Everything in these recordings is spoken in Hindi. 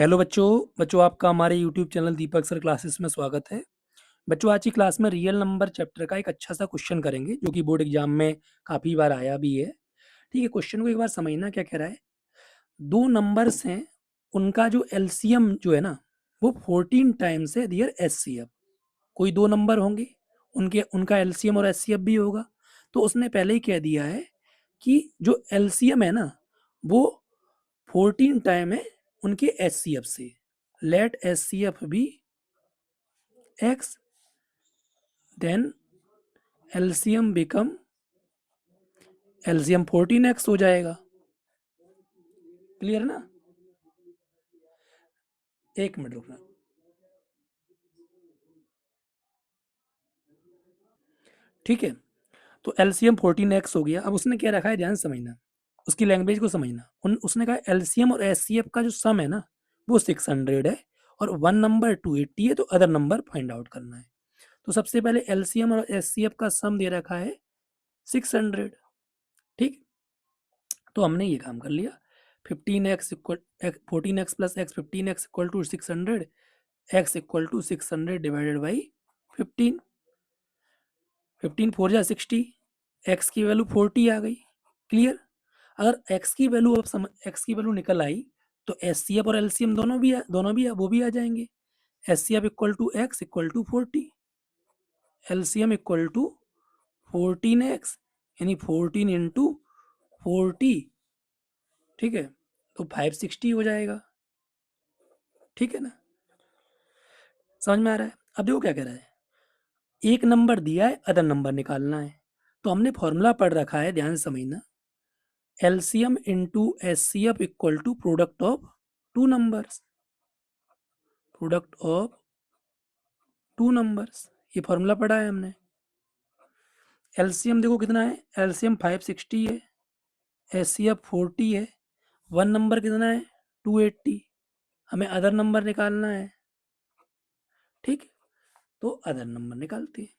हेलो बच्चों आपका हमारे यूट्यूब चैनल दीपक सर क्लासेस में स्वागत है। बच्चों आज की क्लास में रियल नंबर चैप्टर का एक अच्छा सा क्वेश्चन करेंगे जो कि बोर्ड एग्जाम में काफ़ी बार आया भी है। ठीक है, क्वेश्चन को एक बार समझना क्या कह रहा है। दो नंबर्स हैं, उनका जो एलसीएम जो है ना वो 14 टाइम्स है दियर एचसीएफ। कोई दो नंबर होंगे, उनके उनका एलसीएम और एचसीएफ भी होगा। तो उसने पहले ही कह दिया है कि जो एलसीएम है ना वो 14 टाइम है उनके एचसीएफ से। Let HCF be x, then LCM become LCM 14x हो जाएगा। क्लियर ना? एक मिनट रुकना। ठीक है, तो एलसीएम 14x हो गया। अब उसने क्या रखा है, ध्यान से समझना, उसकी लैंग्वेज को समझना। उसने कहा एलसीएम और एचसीएफ का जो सम है ना वो 600 है और वन नंबर 280 है, तो अदर नंबर फाइंड आउट करना है। तो सबसे पहले एलसीएम और एचसीएफ का सम दे रखा है 600। ठीक, तो हमने ये काम कर लिया। 15x equal 14x plus x 15x equal to 600, x equal to 600 divided by 15। 15 4 जा 60, x की वैल्यू 40 आ गई। क्लियर? अगर x की वैल्यू x की वैल्यू निकल आई तो एस सी एफ और एलसीएम दोनों भी वो भी आ जाएंगे। H C F equal to x equal to 40, LCM equal to 14x, यानी 14 इंटू 40। ठीक है, तो 560 हो जाएगा। ठीक है ना? समझ में आ रहा है? अब देखो क्या कह रहा है, एक नंबर दिया है, अदर नंबर निकालना है। तो हमने फॉर्मूला पढ़ रखा है, ध्यान से समझना। LCM into H C F equal to product of two numbers, product of two numbers, ये फॉर्मूला पढ़ा है हमने। एलसीएम देखो कितना है, एलसीएम 560 है, एस सी एफ 40 है, वन नंबर कितना है 280, हमें अदर नंबर निकालना है। ठीक, तो अदर नंबर निकालते हैं।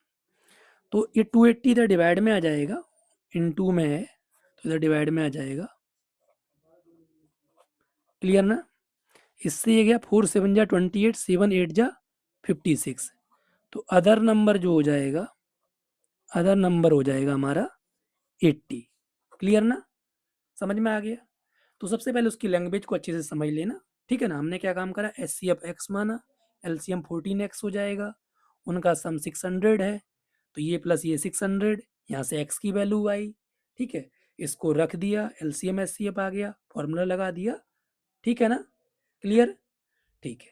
तो ये 280 इधर डिवाइड में आ जाएगा, इन टू में है तो इधर डिवाइड में आ जाएगा। क्लियर ना? इससे ये गया 4 7 जा 28, 7 8 जा 56। तो अदर नंबर जो हो जाएगा, अदर नंबर हो जाएगा हमारा 80। क्लियर ना? समझ में आ गया? तो सबसे पहले उसकी लैंग्वेज को अच्छे से समझ लेना। ठीक है ना? हमने क्या काम करा, एस सी एफ एक्स माना, एलसीएम 14x हो जाएगा, उनका सम 600 है, तो ये प्लस ये 600, यहाँ से x की वैल्यू आई। ठीक है, इसको रख दिया, एलसीएम एस सी एफ आ गया, फॉर्मूला लगा दिया। ठीक है ना? क्लियर? ठीक है,